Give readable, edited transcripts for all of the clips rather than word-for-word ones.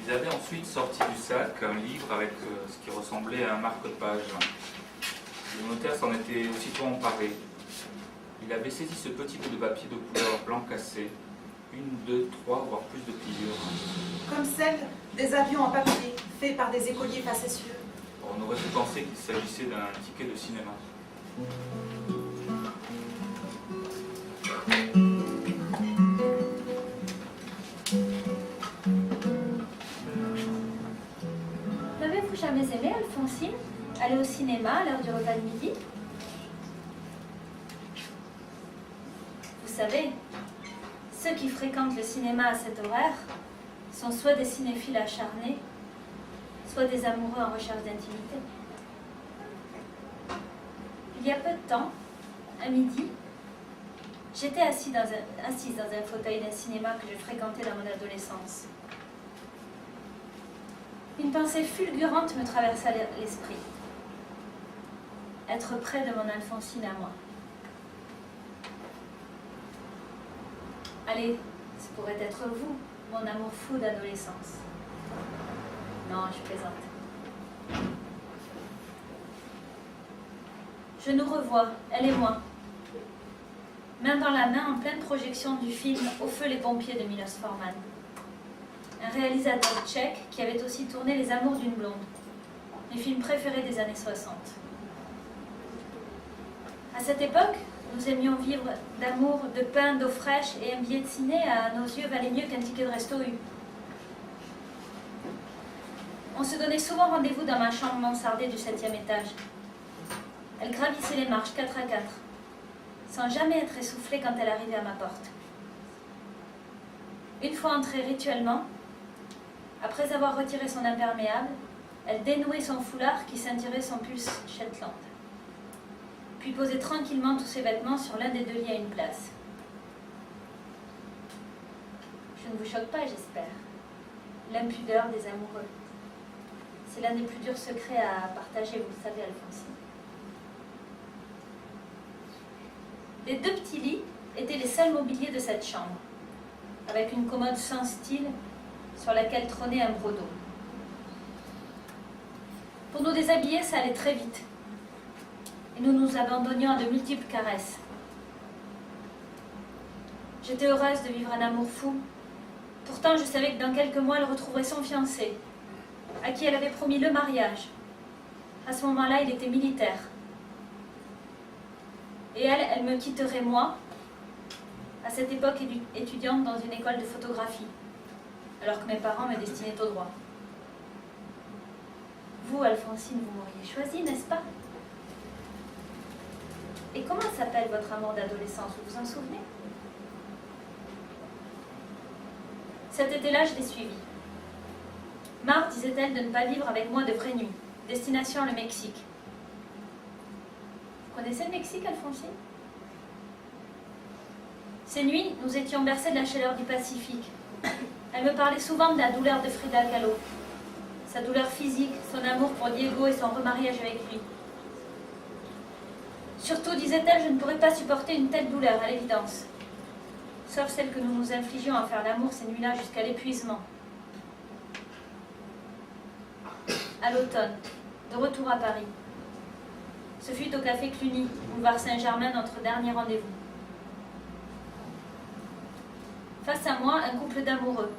Ils avaient ensuite sorti du sac un livre avec ce qui ressemblait à un marque-page. Le notaire s'en était aussitôt emparé. Il avait saisi ce petit bout de papier de couleur blanc cassé, 1, 2, 3, voire plus de pliures. Comme celle des avions en papier, faits par des écoliers facétieux. On aurait pu penser qu'il s'agissait d'un ticket de cinéma. N'avez-vous jamais aimé, Alphonsine, aller au cinéma à l'heure du repas de midi? Vous savez, ceux qui fréquentent le cinéma à cet horaire sont soit des cinéphiles acharnés, soit des amoureux en recherche d'intimité. Il y a peu de temps, à midi, j'étais assise dans un fauteuil d'un cinéma que je fréquentais dans mon adolescence. Une pensée fulgurante me traversa l'esprit. Être près de mon Alphonsine à moi. Allez, ce pourrait être vous, mon amour fou d'adolescence. Non, je plaisante. Je nous revois, elle et moi, main dans la main en pleine projection du film Au feu les pompiers de Milos Forman. Un réalisateur tchèque qui avait aussi tourné Les Amours d'une blonde, mes films préférés des années 60. À cette époque, nous aimions vivre d'amour, de pain, d'eau fraîche, et un billet de ciné à nos yeux valait mieux qu'un ticket de resto U. On se donnait souvent rendez-vous dans ma chambre mansardée du 7e étage. Elle gravissait les marches 4 à 4, sans jamais être essoufflée quand elle arrivait à ma porte. Une fois entrée rituellement, après avoir retiré son imperméable, elle dénouait son foulard qui ceinturait son pull Shetland, puis posait tranquillement tous ses vêtements sur l'un des 2 lits à une place. Je ne vous choque pas, j'espère. L'impudeur des amoureux. C'est l'un des plus durs secrets à partager, vous le savez, Alphonsine. Les 2 petits lits étaient les seuls mobiliers de cette chambre, avec une commode sans style sur laquelle trônait un brodeau. Pour nous déshabiller, ça allait très vite, et nous nous abandonnions à de multiples caresses. J'étais heureuse de vivre un amour fou. Pourtant, je savais que dans quelques mois, elle retrouverait son fiancé, à qui elle avait promis le mariage. À ce moment-là, il était militaire. Et elle me quitterait moi, à cette époque étudiante dans une école de photographie, alors que mes parents me destinaient au droit. Vous, Alphonsine, vous m'auriez choisi, n'est-ce pas? Et comment s'appelle votre amour d'adolescence, vous vous en souvenez? Cet été-là, je l'ai suivi. Marre, disait-elle, de ne pas vivre avec moi de vraies nuits. Destination le Mexique. Vous connaissez le Mexique, Alphonsine? Ces nuits, nous étions bercés de la chaleur du Pacifique. Elle me parlait souvent de la douleur de Frida Kahlo, sa douleur physique, son amour pour Diego et son remariage avec lui. Surtout, disait-elle, je ne pourrais pas supporter une telle douleur, à l'évidence. Sauf celle que nous nous infligions à faire l'amour ces nuits-là jusqu'à l'épuisement. À l'automne, de retour à Paris. Ce fut au café Cluny, boulevard Saint-Germain, notre dernier rendez-vous. Face à moi, un couple d'amoureux.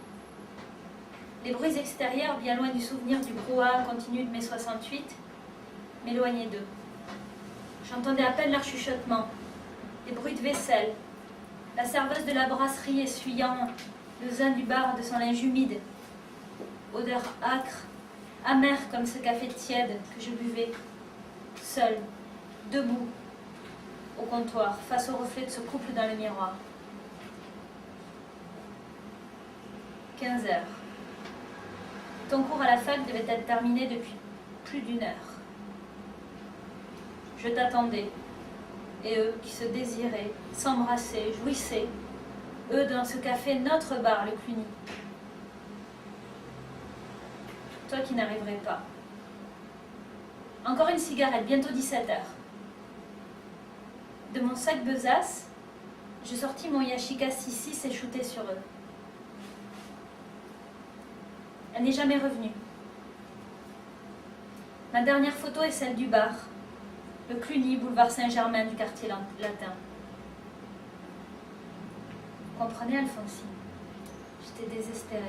Les bruits extérieurs, bien loin du souvenir du brouhaha continu de mai 68, m'éloignaient d'eux. J'entendais à peine leur chuchotement, des bruits de vaisselle, la serveuse de la brasserie essuyant le zin du bar de son linge humide, odeur âcre, amère comme ce café tiède que je buvais, seul, debout, au comptoir, face au reflet de ce couple dans le miroir. 15 heures. Ton cours à la fac devait être terminé depuis plus d'1 heure. Je t'attendais, et eux qui se désiraient, s'embrassaient, jouissaient, eux dans ce café, notre bar, le Cluny. Toi qui n'arriverais pas. Encore une cigarette, bientôt 17 heures. De mon sac besace, je sortis mon Yashica 6-6 et shootai sur eux. Elle n'est jamais revenue. Ma dernière photo est celle du bar, le Cluny, boulevard Saint-Germain du quartier latin. Vous comprenez, Alphonsine? J'étais désespérée.